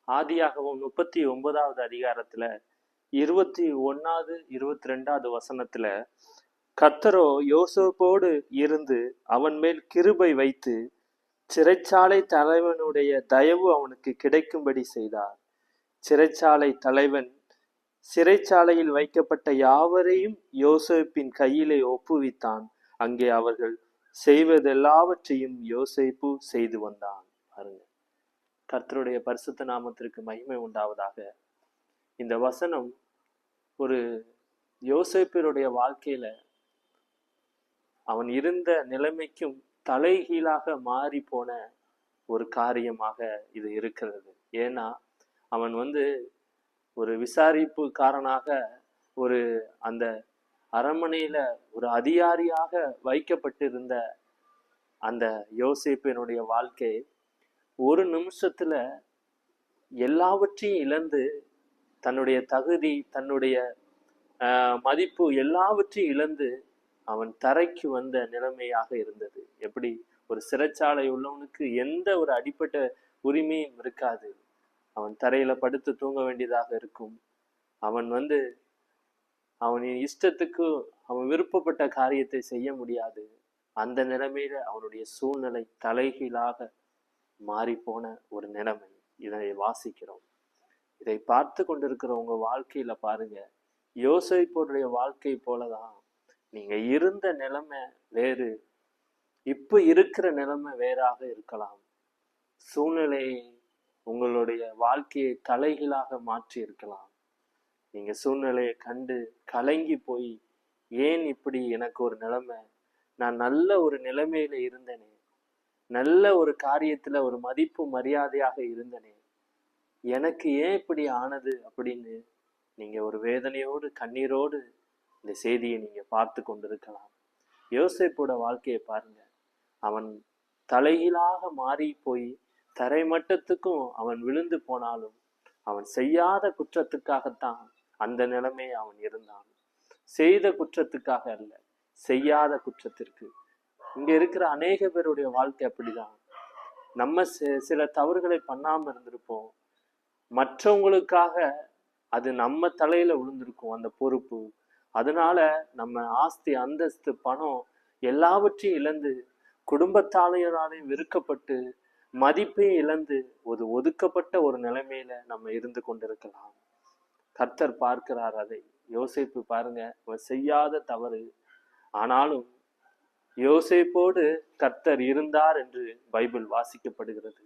ஆதியாகமம் 39வது அதிகாரத்துல 21வது 22வது வசனத்துல கர்த்தரோ யோசேப்போடு இருந்து அவன் மேல் கிருபை வைத்து சிறைச்சாலை தலைவனுடைய தயவு அவனுக்கு கிடைக்கும்படி செய்தார். சிறைச்சாலை தலைவன் சிறைச்சாலையில் வைக்கப்பட்ட யாவரையும் யோசேப்பின் கையிலே ஒப்புவித்தான். அங்கே அவர்கள் செய்வதெல்லாவற்றையும் யோசேப்பு செய்து வந்தான். பாருங்க, கர்த்தருடைய பரிசுத்த நாமத்திற்கு மகிமை உண்டாவதாக. இந்த வசனம் ஒரு யோசேப்பினுடைய வாழ்க்கையில அவன் இருந்த நிலைமைக்கும் தலைகீழாக மாறி போன ஒரு காரியமாக இது இருக்கிறது. ஏன்னா அவன் ஒரு விசாரிப்புக்காரனாக ஒரு அந்த அரண்மனையில ஒரு அதிகாரியாக வைக்கப்பட்டிருந்த அந்த யோசேப்பினுடைய வாழ்க்கை ஒரு நிமிஷத்துல எல்லாவற்றையும் இழந்து தன்னுடைய தகுதி, தன்னுடைய மதிப்பு எல்லாவற்றையும் இழந்து அவன் தரைக்கு வந்த நிலைமையாக இருந்தது. எப்படி ஒரு சிறைச்சாலை உள்ளவனுக்கு எந்த ஒரு அடிப்பட்ட உரிமையும் இருக்காது. அவன் தரையில படுத்து தூங்க வேண்டியதாக இருக்கும். அவன் அவன் இஷ்டத்துக்கு அவன் விருப்பப்பட்ட காரியத்தை செய்ய முடியாது. அந்த நிலைமையில அவனுடைய சூழ்நிலை தலைகீழாக மாறி போன ஒரு நிலைமை. இதை வாசிக்கிறோம். இதை பார்த்து கொண்டிருக்கிற உங்க வாழ்க்கையில பாருங்க, யோசேப்புடைய வாழ்க்கை போலதான் நீங்க இருந்த நிலைமை வேறு, இப்ப இருக்கிற நிலைமை வேறாக இருக்கலாம். சூழ்நிலையை உங்களுடைய வாழ்க்கையை தலைகீழாக மாற்றி இருக்கலாம். நீங்க சூழ்நிலையை கண்டு கலங்கி போய், ஏன் இப்படி எனக்கு ஒரு நிலைமை, நான் நல்ல ஒரு நிலைமையில இருந்தனே, நல்ல ஒரு காரியத்துல ஒரு மதிப்பு மரியாதையாக இருந்தனே, எனக்கு ஏன் இப்படி ஆனது அப்படின்னு நீங்க ஒரு வேதனையோடு கண்ணீரோடு இந்த செய்தியை நீங்க பார்த்து கொண்டிருக்கலாம். யோசேப்போட வாழ்க்கையை பாருங்க. அவன் தலைகீழாக மாறி போய் தரைமட்டத்துக்கும் அவன் விழுந்து போனாலும் அவன் செய்யாத குற்றத்துக்காகத்தான் அந்த நிலைமை அவன் இருந்தான். செய்த குற்றத்துக்காக அல்ல, செய்யாத குற்றத்திற்கு. இங்க இருக்கிற அநேக பேருடைய வாழ்க்கை அப்படிதான். நம்ம சில தவறுகளை பண்ணாம இருந்திருப்போம், மற்றவங்களுக்காக அது நம்ம தலையில விழுந்திருக்கும் அந்த பொறுப்பு. அதனால நம்ம ஆஸ்தி, அந்தஸ்து, பணம் எல்லாவற்றையும் இழந்து, குடும்பத்தாலையும் வெறுக்கப்பட்டு, மதிப்பையும் இழந்து ஒரு ஒதுக்கப்பட்ட ஒரு நிலைமையில நம்ம இருந்து கொண்டிருக்கலாம். கர்த்தர் பார்க்கிறார் அதை. யோசேப்பு பாருங்க, அவன் செய்யாத தவறு, ஆனாலும் யோசேப்போடு கர்த்தர் இருந்தார் என்று பைபிள் வாசிக்கப்படுகிறது.